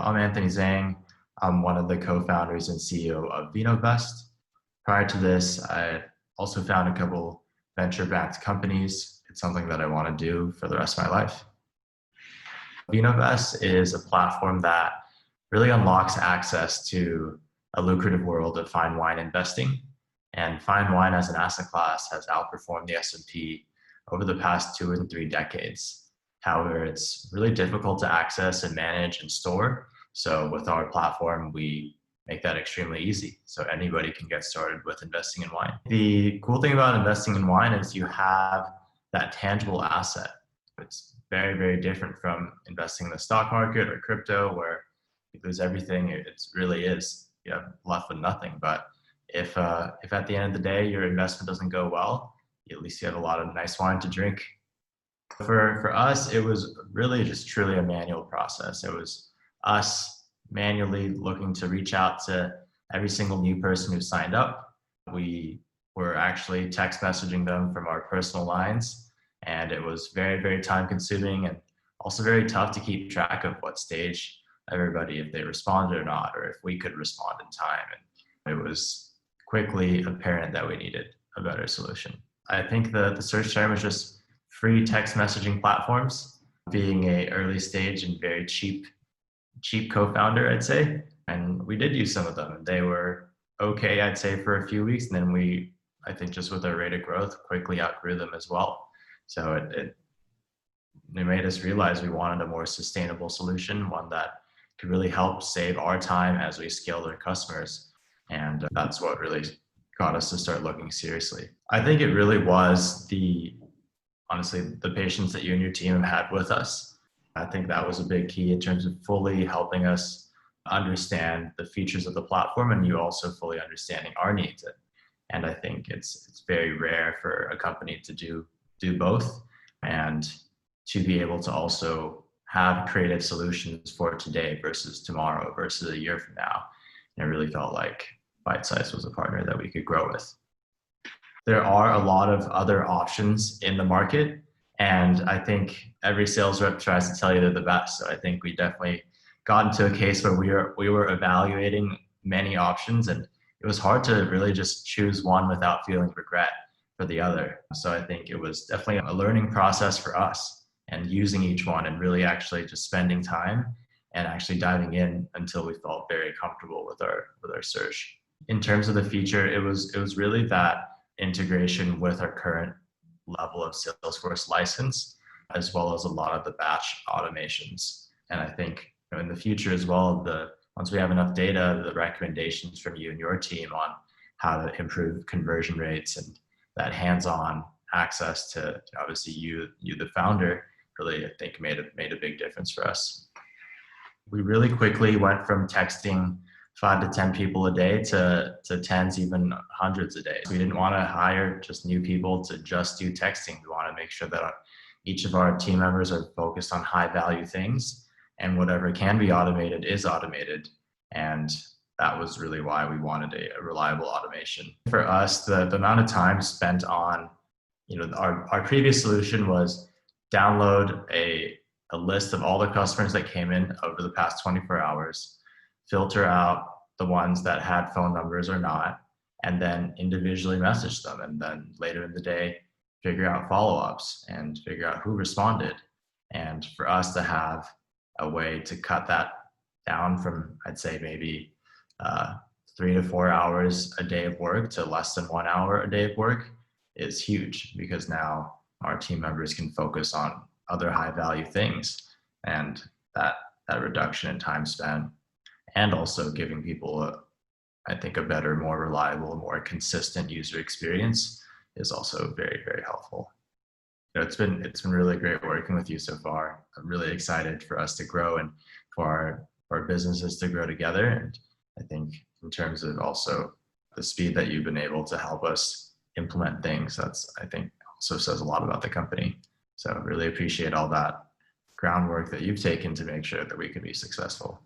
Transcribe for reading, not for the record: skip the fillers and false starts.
I'm Anthony Zhang. I'm one of the co-founders and CEO of Vinovest. Prior to this, I also found a couple venture-backed companies. It's something that I want to do for the rest of my life. Vinovest is a platform that really unlocks access to a lucrative world of fine wine investing. And fine wine as an asset class has outperformed the S&P over the past 2 and 3 decades. However, it's really difficult to access and manage and store. So with our platform, we make that extremely easy. So anybody can get started with investing in wine. The cool thing about investing in wine is you have that tangible asset. It's very, very different from investing in the stock market or crypto where you lose everything. It really is, you have left with nothing. But if at the end of the day, your investment doesn't go well, at least you have a lot of nice wine to drink. For us, it was really just truly a manual process. It was us manually looking to reach out to every single new person who signed up. We were actually text messaging them from our personal lines, and it was very, very time consuming and also very tough to keep track of what stage everybody, if they responded or not, or if we could respond in time. And it was quickly apparent that we needed a better solution. I think the search term was just free text messaging platforms. Being a early stage and very cheap co-founder, I'd say. And we did use some of them. They were okay, I'd say, for a few weeks. And then we, I think just with our rate of growth, quickly outgrew them as well. So it made us realize we wanted a more sustainable solution, one that could really help save our time as we scale their customers. And that's what really got us to start looking seriously. I think it really was honestly, the patience that you and your team have had with us. I think that was a big key in terms of fully helping us understand the features of the platform and you also fully understanding our needs. And I think it's very rare for a company to do both and to be able to also have creative solutions for today versus tomorrow versus a year from now. And it really felt like Bitesize was a partner that we could grow with. There are a lot of other options in the market, and I think every sales rep tries to tell you they're the best. So I think we definitely got into a case where we were evaluating many options, and it was hard to really just choose one without feeling regret for the other. So I think it was definitely a learning process for us and using each one and really actually just spending time and actually diving in until we felt very comfortable with our search. In terms of the feature, it was really that integration with our current level of Salesforce license, as well as a lot of the batch automations. And I think in the future as well, once we have enough data, the recommendations from you and your team on how to improve conversion rates and that hands-on access to obviously you the founder, really I think made a big difference for us. We really quickly went from texting 5 to 10 people a day to tens, even hundreds a day. We didn't want to hire just new people to just do texting. We want to make sure that each of our team members are focused on high value things and whatever can be automated is automated. And that was really why we wanted a reliable automation. For us, the amount of time spent on, our previous solution was download a list of all the customers that came in over the past 24 hours, filter out the ones that had phone numbers or not, and then individually message them. And then later in the day, figure out follow-ups and figure out who responded. And for us to have a way to cut that down from, I'd say maybe 3 to 4 hours a day of work to less than 1 hour a day of work is huge, because now our team members can focus on other high value things. And that reduction in time spent and also giving people I think a better, more reliable, more consistent user experience is also very, very helpful. It's been really great working with you so far. I'm really excited for us to grow and for our businesses to grow together. And I think in terms of also the speed that you've been able to help us implement things, that's, I think, also says a lot about the company. So really appreciate all that groundwork that you've taken to make sure that we can be successful.